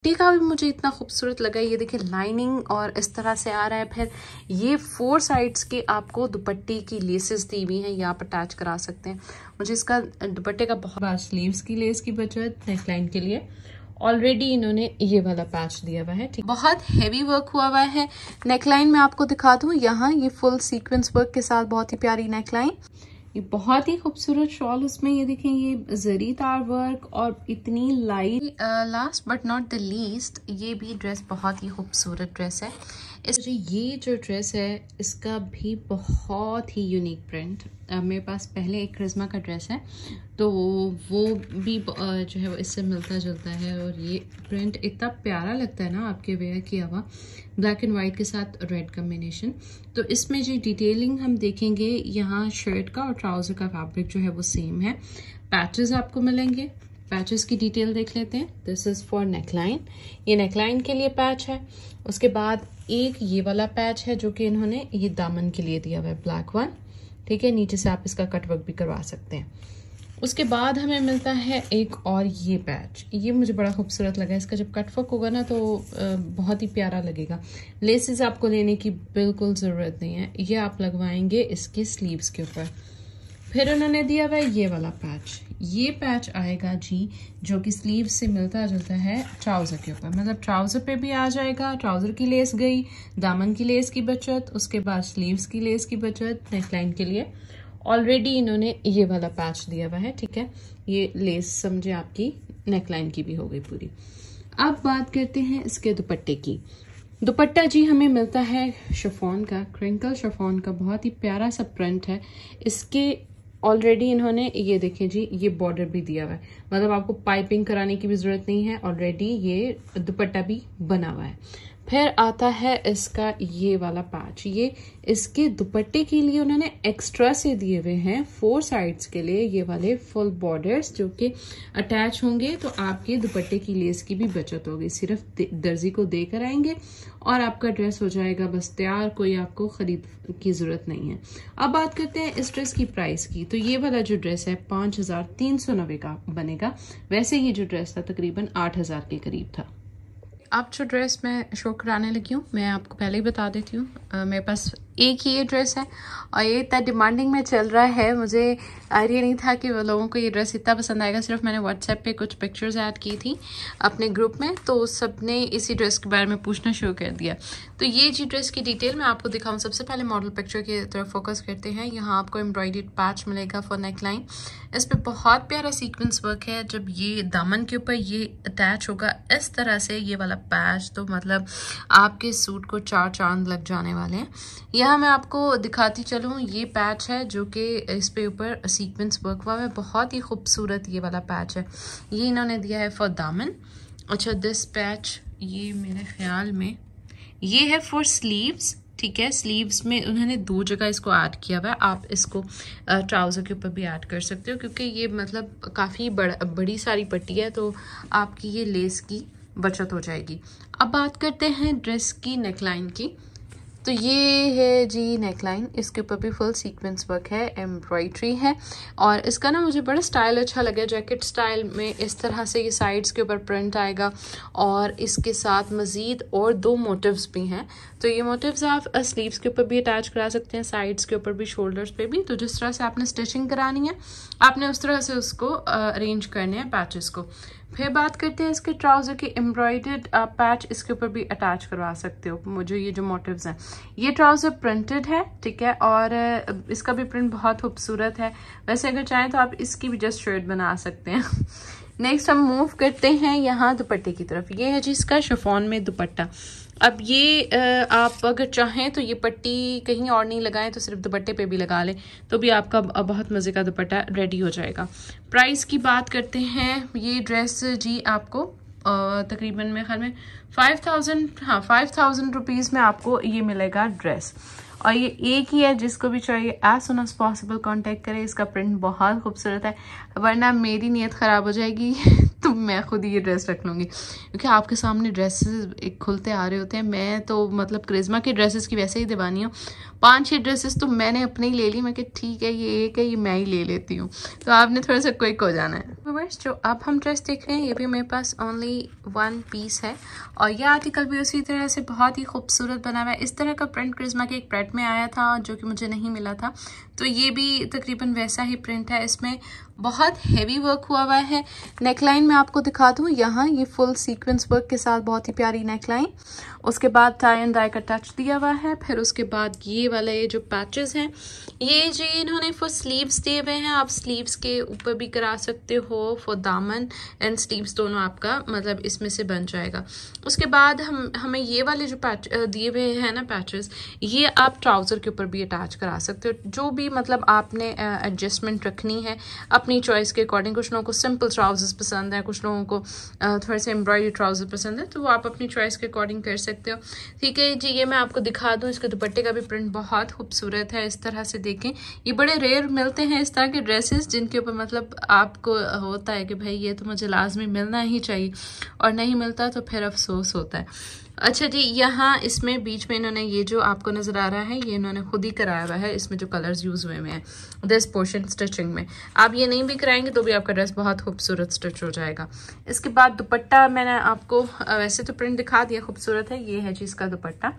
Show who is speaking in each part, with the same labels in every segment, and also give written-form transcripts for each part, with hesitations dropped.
Speaker 1: का भी मुझे इतना खूबसूरत लगा। ये देखिए लाइनिंग और इस तरह से आ रहा है। फिर ये 4 साइड्स के आपको दुपट्टे की लेसेस दी हुई हैं, ये आप अटैच करा सकते हैं। मुझे इसका दुपट्टे का बहुत स्लीव्स की लेस की बचत नेकलाइन के लिए ऑलरेडी इन्होंने ये वाला पैच दिया हुआ है। ठीक, बहुत हैवी वर्क हुआ हुआ है। नेकलाइन में आपको दिखा दूं, यहाँ ये फुल सीक्वेंस वर्क के साथ बहुत ही प्यारी नेकलाइन, ये बहुत ही खूबसूरत शॉल उसमें। ये देखें ये जरी तार वर्क और इतनी light. Last but not the least, ये भी ड्रेस बहुत ही खूबसूरत ड्रेस है। ये जो ड्रेस है इसका भी बहुत ही यूनिक प्रिंट। मेरे पास पहले एक क्रिस्मा का ड्रेस है तो वो भी जो है वो इससे मिलता जुलता है, और ये प्रिंट इतना प्यारा लगता है ना आपके वेयर किया हुआ, ब्लैक एंड वाइट के साथ रेड कॉम्बिनेशन। तो इसमें जो डिटेलिंग हम देखेंगे, यहाँ शर्ट का और ट्राउजर का फैब्रिक जो है वो सेम है। पैचेस आपको मिलेंगे, पैचेस की डिटेल देख लेते हैं। दिस इज फॉर नेकलाइन, ये नेकलाइन के लिए पैच है। उसके बाद एक ये वाला पैच है जो कि इन्होंने ये दामन के लिए दिया हुआ है, ब्लैक वन। ठीक है, नीचे से आप इसका कटवर्क भी करवा सकते हैं। उसके बाद हमें मिलता है एक और ये पैच, ये मुझे बड़ा खूबसूरत लगा। इसका जब कटवर्क होगा ना तो बहुत ही प्यारा लगेगा। लेसेस आपको लेने की बिल्कुल ज़रूरत नहीं है, ये आप लगवाएंगे इसके स्लीव्स के ऊपर। फिर उन्होंने दिया हुआ ये वाला पैच, ये पैच आएगा जी जो कि स्लीव से मिलता जुलता है ट्राउज़र के ऊपर, मतलब ट्राउज़र पे भी आ जाएगा। ट्राउज़र की लेस गई, दामन की लेस की बचत, उसके बाद स्लीव्स की लेस की बचत। नेकलाइन के लिए ऑलरेडी इन्होंने ये वाला पैच दिया हुआ है। ठीक है, ये लेस समझे आपकी नेकलाइन की भी हो गई पूरी। अब बात करते हैं इसके दुपट्टे की। दुपट्टा जी हमें मिलता है शिफॉन का, क्रिंकल शिफॉन का, बहुत ही प्यारा सा प्रिंट है। इसके ऑलरेडी इन्होंने ये देखें जी ये बॉर्डर भी दिया हुआ है, मतलब आपको पाइपिंग कराने की भी जरूरत नहीं है, ऑलरेडी ये दुपट्टा भी बना हुआ है। फिर आता है इसका ये वाला पैच, ये इसके दुपट्टे के लिए उन्होंने एक्स्ट्रा से दिए हुए हैं 4 साइड्स के लिए ये वाले फुल बॉर्डर्स जो कि अटैच होंगे, तो आपके दुपट्टे की लेस की भी बचत होगी। सिर्फ दर्जी को देकर आएंगे और आपका ड्रेस हो जाएगा बस तैयार, कोई आपको खरीद की जरूरत नहीं है। अब बात करते हैं इस ड्रेस की प्राइस की। तो ये वाला जो ड्रेस है 5390 का बनेगा, वैसे ये जो ड्रेस था तकरीबन 8000 के करीब था। अब जो ड्रेस मैं शो कराने लगी हूँ मैं आपको पहले ही बता देती हूँ, मेरे पास एक ही ये ड्रेस है और ये इतना डिमांडिंग में चल रहा है, मुझे आइडिया नहीं था कि वो लोगों को ये ड्रेस इतना पसंद आएगा। सिर्फ मैंने व्हाट्सएप पे कुछ पिक्चर्स ऐड की थी अपने ग्रुप में, तो सबने इसी ड्रेस के बारे में पूछना शुरू कर दिया। तो ये जी ड्रेस की डिटेल मैं आपको दिखाऊँ। सबसे पहले मॉडल पिक्चर की तरफ फोकस करते हैं। यहाँ आपको एम्ब्रॉयडर्ड पैच मिलेगा फॉर नेकलाइन, इस पर बहुत प्यारा सीक्वेंस वर्क है। जब ये दामन के ऊपर ये अटैच होगा इस तरह से ये वाला पैच, तो मतलब आपके सूट को 4 चांद लग जाने वाले हैं। यहाँ मैं आपको दिखाती चलूँ, ये पैच है जो कि इस पे ऊपर सीक्वेंस वर्क हुआ है, बहुत ही खूबसूरत ये वाला पैच है। ये इन्होंने दिया है फॉर दामन। अच्छा, दिस पैच ये मेरे ख्याल में ये है फॉर स्लीव्स। ठीक है, स्लीव्स में उन्होंने 2 जगह इसको ऐड किया हुआ है। आप इसको ट्राउज़र के ऊपर भी ऐड कर सकते हो क्योंकि ये मतलब काफ़ी बड़ी सारी पट्टी है, तो आपकी ये लेस की बचत हो जाएगी। अब बात करते हैं ड्रेस की नेकलाइन की। तो ये है जी नेकलाइन, इसके ऊपर भी फुल सीक्वेंस वर्क है, एम्ब्रॉयडरी है, और इसका ना मुझे बड़ा स्टाइल अच्छा लगा। जैकेट स्टाइल में इस तरह से ये साइड्स के ऊपर प्रिंट आएगा और इसके साथ मज़ीद और 2 मोटिव्स भी हैं। तो ये मोटिव्स आप स्लीव्स के ऊपर भी अटैच करा सकते हैं, साइड्स के ऊपर भी, शोल्डर्स पे भी। तो जिस तरह से आपने स्टिचिंग करानी है आपने उस तरह से उसको अरेंज करने हैं पैचेस को। फिर बात करते हैं इसके ट्राउज़र के, एम्ब्रॉयडर्ड पैच इसके ऊपर भी अटैच करवा सकते हो। मुझे ये जो मोटिव्स हैं, ये ट्राउज़र प्रिंटेड है, ठीक है, और इसका भी प्रिंट बहुत खूबसूरत है। वैसे अगर चाहें तो आप इसकी भी जस्ट शर्ट बना सकते हैं। नेक्स्ट हम मूव करते हैं यहाँ दुपट्टे की तरफ। ये है जी इसका शिफॉन में दुपट्टा। अब ये आप अगर चाहें तो ये पट्टी कहीं और नहीं लगाएं, तो सिर्फ दुपट्टे पे भी लगा लें तो भी आपका बहुत मज़े का दुपट्टा रेडी हो जाएगा। प्राइस की बात करते हैं, ये ड्रेस जी आपको तकरीबन मेरे ख्याल में 5000 रुपीज़ में आपको ये मिलेगा ड्रेस। और ये एक ही है, जिसको भी चाहिए as soon as possible contact करें। इसका प्रिंट बहुत खूबसूरत है, वरना मेरी नीयत ख़राब हो जाएगी तो मैं खुद ही ये ड्रेस रख लूँगी, क्योंकि आपके सामने ड्रेसेस एक खुलते आ रहे होते हैं। मैं तो मतलब करिश्मा की ड्रेसेस की वैसे ही दीवानी हूँ। 5-6 ड्रेसेस तो मैंने अपने ही ले ली। मैं कि ठीक है, ये एक है, ये मैं ही ले लेती हूँ। तो आपने थोड़ा सा क्विक हो जाना है। जो अब हम ड्रेस देख रहे हैं ये भी मेरे पास ओनली 1 पीस है, और यह आर्टिकल भी उसी तरह से बहुत ही खूबसूरत बना हुआ है। इस तरह का प्रिंट करिश्मा के एक प्रेट में आया था जो कि मुझे नहीं मिला था, तो ये भी तकरीबन वैसा ही प्रिंट है। इसमें बहुत हेवी वर्क हुआ है। नेकलाइन में आपको दिखा दूँ, यहाँ ये फुल सीक्वेंस वर्क के साथ बहुत ही प्यारी नेकलाइन। उसके बाद टाई एंड डाई का टच दिया हुआ है। फिर उसके बाद ये वाला ये जो पैचेस हैं, ये जी इन्होंने फॉर स्लीव्स दिए हुए हैं। आप स्लीव्स के ऊपर भी करा सकते हो, फॉर दामन एंड स्लीव्स दोनों आपका मतलब इसमें से बन जाएगा। उसके बाद हमें ये वाले जो पैच दिए हुए हैं ना पैचेस, ये आप ट्राउज़र के ऊपर भी अटैच करा सकते हो। जो भी मतलब आपने एडजस्टमेंट रखनी है अपनी चॉइस के अकॉर्डिंग। कुछ लोगों को सिंपल ट्राउजर्स पसंद है, कुछ लोगों को थोड़े से एम्ब्रॉयडरी ट्राउजर पसंद है, तो वो आप अपनी चॉइस के अकॉर्डिंग कर सकते हो। ठीक है जी, ये मैं आपको दिखा दूँ। इसके दुपट्टे का भी प्रिंट बहुत खूबसूरत है। इस तरह से देखें, ये बड़े रेयर मिलते हैं इस तरह के ड्रेसेस जिनके ऊपर मतलब आपको होता है कि भाई ये तो मुझे लाजमी मिलना ही चाहिए, और नहीं मिलता तो फिर अफसोस होता है। अच्छा जी, यहाँ इसमें बीच में इन्होंने ये जो आपको नज़र आ रहा है, ये इन्होंने खुद ही कराया हुआ है। इसमें जो कलर्स यूज़ हुए हैं दिस पोर्शन स्टिचिंग में, आप ये नहीं भी कराएंगे तो भी आपका ड्रेस बहुत खूबसूरत स्टिच हो जाएगा। इसके बाद दुपट्टा मैंने आपको वैसे तो प्रिंट दिखा दिया, खूबसूरत है। ये है जी इसका दुपट्टा,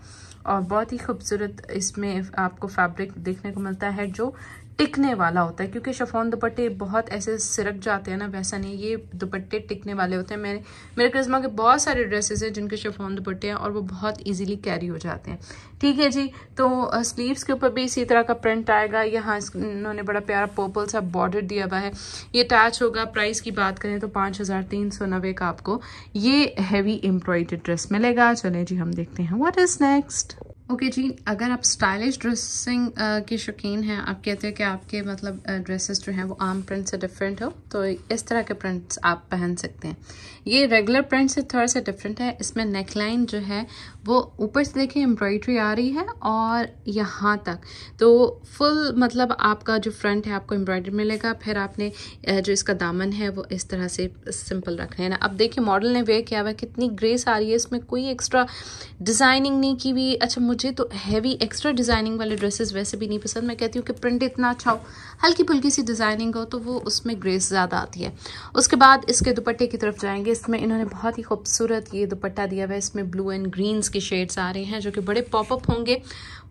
Speaker 1: और बहुत ही खूबसूरत इसमें आपको फैब्रिक देखने को मिलता है जो टिकने वाला होता है, क्योंकि शिफॉन दुपट्टे बहुत ऐसे सिरक जाते हैं ना, वैसा नहीं, ये दुपट्टे टिकने वाले होते हैं। मेरे करिश्मा के बहुत सारे ड्रेसेस हैं जिनके शिफॉन दुपट्टे हैं और वो बहुत इजीली कैरी हो जाते हैं। ठीक है जी, तो स्लीव्स के ऊपर भी इसी तरह का प्रिंट आएगा। यहाँ इन्होंने बड़ा प्यारा पर्पल सा बॉर्डर दिया हुआ है, ये अटैच होगा। प्राइस की बात करें तो 5390 का आपको ये हैवी एम्ब्रॉयडर्ड ड्रेस मिलेगा। चलें जी, हम देखते हैं व्हाट इज नेक्स्ट। ओके जी, अगर आप स्टाइलिश ड्रेसिंग के शौकीन हैं, आप कहते हैं कि आपके मतलब ड्रेसेस जो हैं वो आम प्रिंट से डिफरेंट हो, तो इस तरह के प्रिंट्स आप पहन सकते हैं। ये रेगुलर प्रिंट से थोड़ा सा डिफरेंट है। इसमें नेकलाइन जो है वो ऊपर से देखिए एम्ब्रॉयडरी आ रही है और यहाँ तक, तो फुल मतलब आपका जो फ्रंट है आपको एम्ब्रॉयडरी मिलेगा। फिर आपने जो इसका दामन है वो इस तरह से सिंपल रखना है ना। अब देखिए मॉडल ने वेयर किया हुआ है, कितनी ग्रेस आ रही है, इसमें कोई एक्स्ट्रा डिज़ाइनिंग नहीं की हुई। अच्छा, मुझे तो हैवी एक्स्ट्रा डिज़ाइनिंग वाले ड्रेसेस वैसे भी नहीं पसंद। मैं कहती हूँ कि प्रिंट इतना अच्छा हो, हल्की फुल्की सी डिज़ाइनिंग हो, तो वो उसमें ग्रेस ज़्यादा आती है। उसके बाद इसके दुपट्टे की तरफ जाएंगे। इसमें इन्होंने बहुत ही खूबसूरत ये दुपट्टा दिया हुआ है। इसमें ब्लू एंड ग्रीन्स के शेड्स आ रहे हैं जो कि बड़े पॉपअप होंगे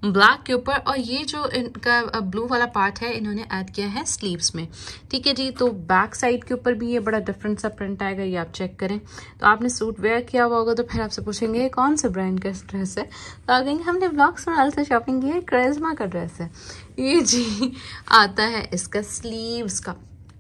Speaker 1: ब्लैक के ऊपर, और ये जो इनका ब्लू वाला पार्ट है इन्होंने ऐड किया है स्लीव्स में। ठीक है जी, तो बैक साइड के ऊपर भी ये बड़ा डिफरेंट सा प्रिंट आएगा, ये आप चेक करें। तो आपने सूट वेयर किया हुआ होगा तो फिर आपसे पूछेंगे कौन से ब्रांड का ड्रेस है, तो आप कहेंगे हमने ब्लॉक्स मॉल से शॉपिंग की है, करिश्मा का ड्रेस है। ये जी आता है इसका स्लीव्स का,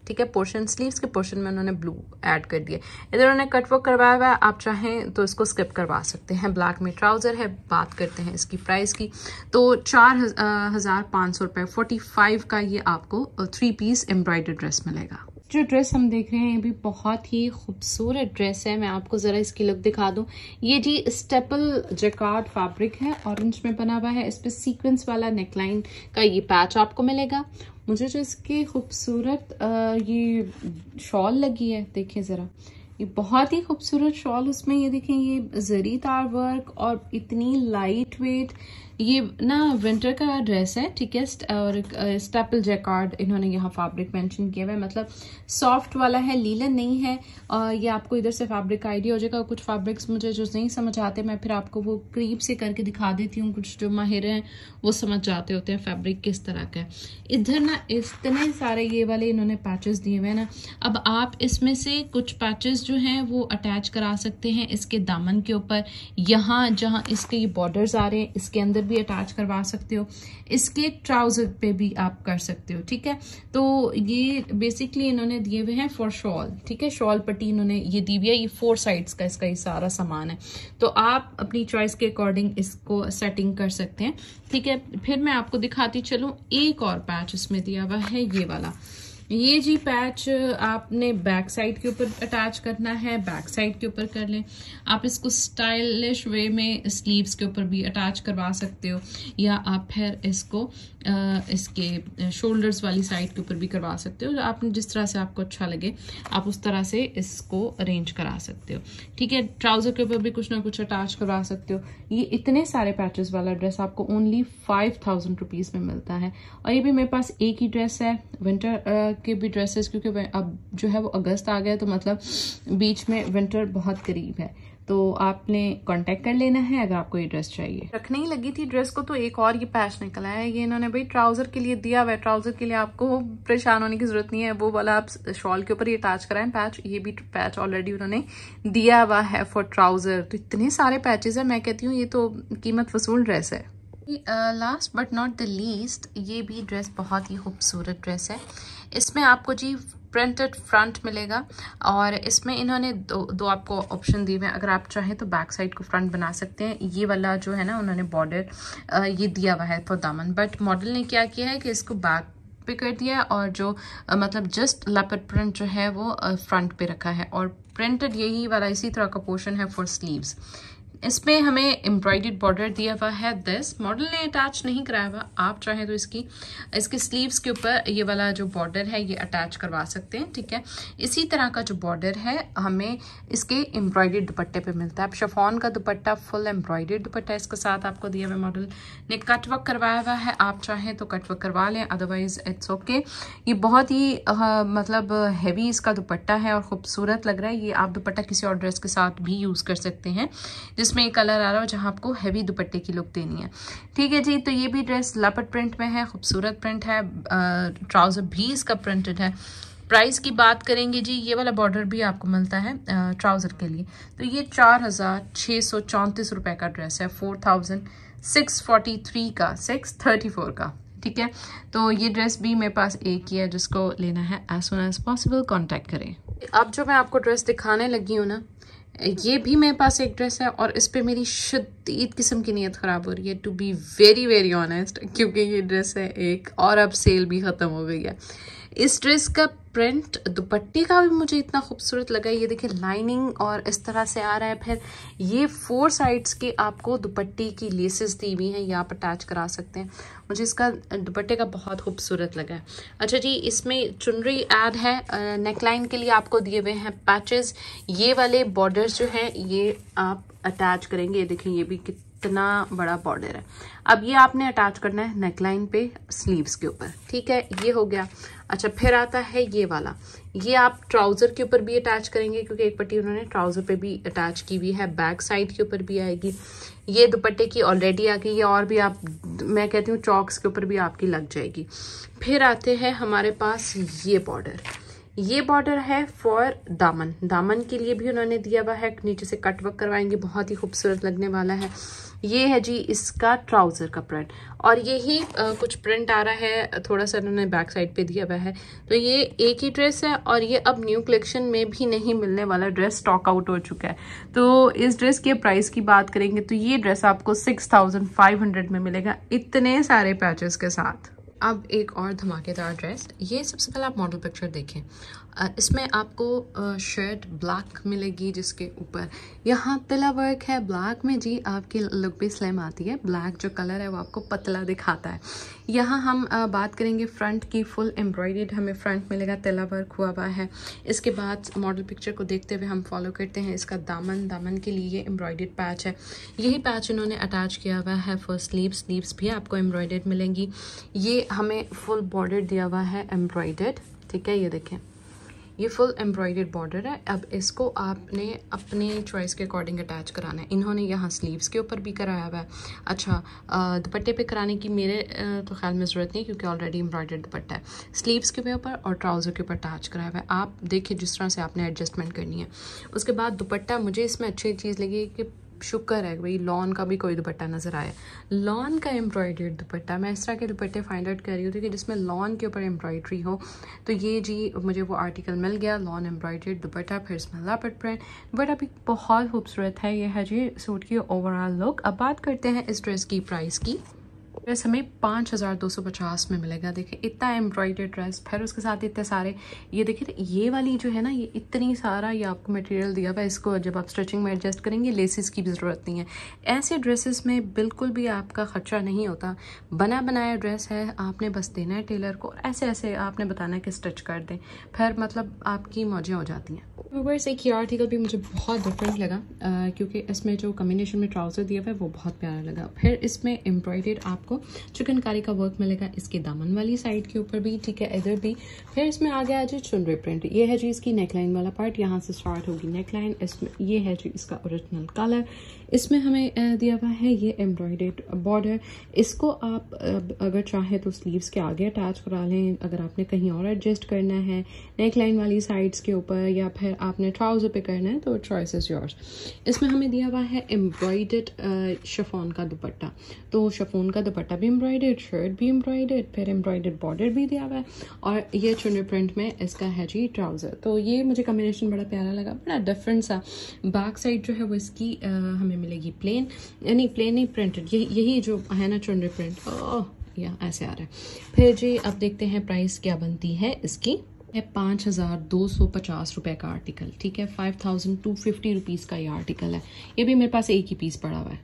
Speaker 1: ठीक है, पोर्शन, स्लीव्स के पोर्शन में उन्होंने ब्लू ऐड कर दिया। इधर उन्होंने कटवर्क करवाया हुआ है, आप चाहें तो इसको स्किप करवा सकते हैं। ब्लैक में ट्राउजर है। बात करते हैं इसकी प्राइस की, तो 4500 रुपये, 45 का ये आपको 3 पीस एम्ब्रॉयडर्ड ड्रेस मिलेगा। जो ड्रेस हम देख रहे हैं ये भी बहुत ही खूबसूरत ड्रेस है। मैं आपको ज़रा इसकी लुक दिखा दूं। ये जी स्टेपल जैकार्ड फैब्रिक है, ऑरेंज में बना हुआ है। इस पर सीक्वेंस वाला नेकलाइन का ये पैच आपको मिलेगा। मुझे जो इसकी खूबसूरत ये शॉल लगी है, देखिए ज़रा, ये बहुत ही खूबसूरत शॉल। उसमें ये देखें, ये जरी तार वर्क और इतनी लाइट वेट, ये ना विंटर का ड्रेस है, ठीक है। और स्टेपल जैकार्ड इन्होंने यहाँ फैब्रिक मेंशन किया हुआ है, मतलब सॉफ्ट वाला है, लीलन नहीं है। ये आपको इधर से फैब्रिक का आइडिया हो जाएगा। कुछ फैब्रिक्स मुझे जो नहीं समझ आते, मैं फिर आपको वो करीब से करके दिखा देती हूँ। कुछ जो माहिर हैं वो समझ जाते होते हैं फैब्रिक किस तरह का है। इधर ना इतने सारे ये वाले इन्होंने पैचेस दिए हुए हैं ना। अब आप इसमें से कुछ पैचेस जो हैं वो अटैच करा सकते हैं इसके दामन के ऊपर। यहाँ जहाँ इसके ये बॉर्डर्स आ रहे हैं इसके अंदर भी अटैच करवा सकते हो, इसके ट्राउजर पे भी आप कर सकते हो, ठीक है। तो ये बेसिकली इन्होंने दिए हुए हैं फॉर शॉल, ठीक है। शॉल पट्टी इन्होंने ये दी हुई है, ये 4 साइड्स का इसका ये सारा सामान है। तो आप अपनी चॉइस के अकॉर्डिंग इसको सेटिंग कर सकते हैं, ठीक है। फिर मैं आपको दिखाती चलूँ, एक और पैच इसमें दिया हुआ है, ये वाला। ये जी पैच आपने बैक साइड के ऊपर अटैच करना है, बैक साइड के ऊपर कर लें। आप इसको स्टाइलिश वे में स्लीव्स के ऊपर भी अटैच करवा सकते हो, या आप फिर इसको इसके शोल्डर्स वाली साइड के ऊपर भी करवा सकते हो। आपने जिस तरह से आपको अच्छा लगे आप उस तरह से इसको अरेंज करा सकते हो। ठीक है, ट्राउजर के ऊपर भी कुछ ना कुछ अटैच करवा सकते हो। ये इतने सारे पैचेस वाला ड्रेस आपको ओनली 5000 रुपीज में मिलता है। और ये भी मेरे पास एक ही ड्रेस है, विंटर के भी ड्रेसेस, क्योंकि अब जो है वो अगस्त आ गया, तो मतलब बीच में विंटर बहुत करीब है, तो आपने कांटेक्ट कर लेना है अगर आपको ये ड्रेस चाहिए। रखने ही लगी थी ड्रेस को तो एक और ये पैच निकला है। ये इन्होंने भाई ट्राउजर के लिए दिया हुआ है, ट्राउजर के लिए आपको परेशान होने की जरूरत नहीं है, वो वाला आप शॉल के ऊपर ही अटैच कराएं पैच। ये भी पैच ऑलरेडी उन्होंने दिया हुआ है फॉर ट्राउजर। तो इतने सारे पैचेस है, मैं कहती हूँ ये तो कीमत वसूल ड्रेस है। Last but not the least, ये भी ड्रेस बहुत ही खूबसूरत ड्रेस है। इसमें आपको जी प्रिंटेड फ्रंट मिलेगा, और इसमें इन्होंने दो आपको ऑप्शन दिए हुए हैं। अगर आप चाहें तो बैक साइड को फ्रंट बना सकते हैं। ये वाला जो है ना, उन्होंने बॉर्डर ये दिया हुआ है फॉर दामन, बट मॉडल ने क्या किया है कि इसको बैक पे कर दिया है, और जो मतलब जस्ट लेपर्ड प्रिंट जो है वो फ्रंट पे रखा है, और प्रिंटेड यही वाला इसी तरह का पोर्शन है फॉर स्लीव्स। इसमें हमें एम्ब्रॉयडर्ड बॉर्डर दिया हुआ है। दिस मॉडल ने अटैच नहीं कराया हुआ, आप चाहें तो इसके स्लीव्स के ऊपर ये वाला जो बॉर्डर है ये अटैच करवा सकते हैं। ठीक है, इसी तरह का जो बॉर्डर है हमें इसके एम्ब्रॉयडर्ड दुपट्टे पे मिलता है। अब शिफॉन का दुपट्टा, फुल एम्ब्रॉयडर्ड दुपट्टा इसके साथ आपको दिया हुआ। मॉडल ने कट वर्क करवाया हुआ है, आप चाहें तो कट वर्क करवा लें, अदरवाइज इट्स ओके। ये बहुत ही मतलब हैवी इसका दुपट्टा है और खूबसूरत लग रहा है। ये आप दुपट्टा किसी और ड्रेस के साथ भी यूज कर सकते हैं, जिसमें एक कलर आ रहा हो जहां आपको हैवी दुपट्टे की लुक देनी है। ठीक है जी, तो ये भी ड्रेस लेपर्ड प्रिंट में है, खूबसूरत प्रिंट है, ट्राउजर भी इसका प्रिंटेड है। प्राइस की बात करेंगे जी, ये वाला बॉर्डर भी आपको मिलता है ट्राउजर के लिए, तो ये 4634 रुपए का ड्रेस है, 4643 का, 634 का। ठीक है, तो ये ड्रेस भी मेरे पास एक ही है, जिसको लेना है as soon as possible contact करें। अब जो मैं आपको ड्रेस दिखाने लगी हूँ ना, ये भी मेरे पास एक ड्रेस है, और इस पे मेरी शदीद किस्म की नीयत ख़राब हो रही है, to be very very honest, क्योंकि ये ड्रेस है एक, और अब सेल भी ख़त्म हो गई है। इस ड्रेस का प्रिंट दुपट्टे का भी मुझे इतना खूबसूरत लगा। ये देखिए लाइनिंग और इस तरह से आ रहा है, फिर ये 4 साइड्स के आपको दुपट्टे की लेसेस दी हुई हैं, ये आप अटैच करा सकते हैं। मुझे इसका दुपट्टे का बहुत खूबसूरत लगा है। अच्छा जी, इसमें चुनरी ऐड है, नेकलाइन के लिए आपको दिए हुए हैं पैचेस। ये वाले बॉर्डर्स जो हैं ये आप अटैच करेंगे। ये देखिए, ये भी कितना बड़ा बॉर्डर है। अब ये आपने अटैच करना है नेकलाइन पे, स्लीव्स के ऊपर। ठीक है, ये हो गया। अच्छा, फिर आता है ये वाला, ये आप ट्राउजर के ऊपर भी अटैच करेंगे, क्योंकि एक पट्टी उन्होंने ट्राउजर पे भी अटैच की हुई है, बैक साइड के ऊपर भी आएगी। ये दुपट्टे की ऑलरेडी आ गई है, और भी आप, मैं कहती हूँ चॉक्स के ऊपर भी आपकी लग जाएगी। फिर आते हैं हमारे पास ये बॉर्डर, ये बॉर्डर है फॉर दामन। दामन के लिए भी उन्होंने दिया हुआ है, नीचे से कट वर्क करवाएंगे, बहुत ही खूबसूरत लगने वाला है। ये है जी इसका ट्राउजर का प्रिंट, और यही कुछ प्रिंट आ रहा है, थोड़ा सा उन्होंने बैक साइड पे दिया हुआ है। तो ये एक ही ड्रेस है, और ये अब न्यू कलेक्शन में भी नहीं मिलने वाला ड्रेस, स्टॉक आउट हो चुका है। तो इस ड्रेस के प्राइस की बात करेंगे तो ये ड्रेस आपको 6500 में मिलेगा, इतने सारे पैचेस के साथ। अब एक और धमाकेदार ड्रेस, ये सबसे पहले आप मॉडल पिक्चर देखें। इसमें आपको शर्ट ब्लैक मिलेगी, जिसके ऊपर यहाँ तिला वर्क है ब्लैक में जी, आपकी लुक भी स्लिम आती है। ब्लैक जो कलर है वो आपको पतला दिखाता है। यहाँ हम बात करेंगे फ्रंट की, फुल एम्ब्रॉयडर्ड हमें फ्रंट मिलेगा, तिला वर्क हुआ हुआ है। इसके बाद मॉडल पिक्चर को देखते हुए हम फॉलो करते हैं इसका दामन। दामन के लिए ये एम्ब्रॉयडर्ड पैच है, यही पैच इन्होंने अटैच किया हुआ है फॉर स्लीव्स। स्लीव्स भी आपको एम्ब्रॉयडर्ड मिलेंगी। ये हमें फुल बॉर्डर दिया हुआ है एम्ब्रॉयडर्ड। ठीक है, ये देखें, ये फुल एम्ब्रॉयडर्ड बॉर्डर है। अब इसको आपने अपने चॉइस के अकॉर्डिंग अटैच कराना है। इन्होंने यहाँ स्लीव्स के ऊपर भी कराया हुआ है। अच्छा, दुपट्टे पे कराने की मेरे तो ख्याल में ज़रूरत नहीं, क्योंकि ऑलरेडी एम्ब्रॉयडर्ड दुपट्टा है। स्लीव्स के ऊपर और ट्राउज़र के ऊपर अटैच कराया हुआ है। आप देखिए जिस तरह से आपने एडजस्टमेंट करनी है। उसके बाद दुपट्टा, मुझे इसमें अच्छी चीज़ लगी कि शुक्र है भाई लॉन का भी कोई दुपट्टा नज़र आया। लॉन का एम्ब्रॉयडर्ड दुपट्टा, मैं इस तरह के दुपट्टे फाइंड आउट कर रही हूँ कि जिसमें लॉन के ऊपर एम्ब्रॉयडरी हो। तो ये जी मुझे वो आर्टिकल मिल गया, लॉन एम्ब्रॉयडर्ड दुपट्टा। फिर इसमें लेपर्ड प्रिंट, दुपट्टा भी बहुत खूबसूरत है। ये है जी सूट की ओवरऑल लुक। अब बात करते हैं इस ड्रेस की प्राइस की। ड्रेस हमें 5250 में मिलेगा। देखिए इतना एम्ब्रॉयडर्ड ड्रेस, फिर उसके साथ इतने सारे, ये देखिए ये वाली जो है ना, ये इतनी सारा ये आपको मटेरियल दिया हुआ है। इसको जब आप स्टिचिंग में एडजस्ट करेंगे लेसेस की भी ज़रूरत नहीं है। ऐसे ड्रेसेस में बिल्कुल भी आपका खर्चा नहीं होता। बना बनाया ड्रेस है, आपने बस देना है टेलर को, ऐसे ऐसे आपने बताना है कि स्टिच कर दें, फिर मतलब आपकी मौजें हो जाती हैं। व्यूअर्स एक ये आर्टिकल भी मुझे बहुत डिफरेंट लगा क्योंकि इसमें जो कॉम्बिनेशन में ट्राउज़र दिया हुआ है वो बहुत प्यारा लगा। फिर इसमें एम्ब्रॉयडर्ड आपको चिकनकारी का वर्क मिलेगा इसके दामन वाली साइड के ऊपर भी, ठीक है, इधर भी। फिर इसमें आ गया जी चुनरी प्रिंट। ये है जी इसकी नेकलाइन वाला पार्ट, यहाँ से स्टार्ट होगी नेकलाइन। इसमें ये है जी इसका ओरिजिनल कलर। इसमें हमें दिया हुआ है ये एम्ब्रॉयडर्ड बॉर्डर। इसको आप अगर चाहे तो स्लीव्स के आगे अटैच करा लें, अगर आपने कहीं और एडजस्ट करना है नेकलाइन वाली साइड्स के ऊपर, या फिर आपने ट्राउजर पे करना है तो चॉइस इज योर्स। इसमें हमें दिया हुआ है एम्ब्रॉयडर्ड शिफॉन का दुपट्टा, तो शिफॉन का दुपट्टा भी एम्ब्रॉयडर्ड, शर्ट भी एम्ब्रॉयडर्ड, फिर एम्ब्रॉयडर्ड बॉर्डर भी दिया हुआ है, और ये चुनरी प्रिंट में इसका है जी ट्राउजर। तो ये मुझे कॉम्बिनेशन बड़ा प्यारा लगा, बड़ा डिफरेंट सा। बैक साइड जो है वो इसकी हमें मिलेगी प्लेन, यानी प्लेन नहीं प्रिंटेड, यही जो है ना चुनरी प्रिंट, या ऐसे आ रहा है। फिर जी अब देखते हैं प्राइस क्या बनती है इसकी। 5250 रुपए का आर्टिकल, ठीक है, 5250 रुपीज़ का ये आर्टिकल है। ये भी मेरे पास एक ही पीस पड़ा हुआ है।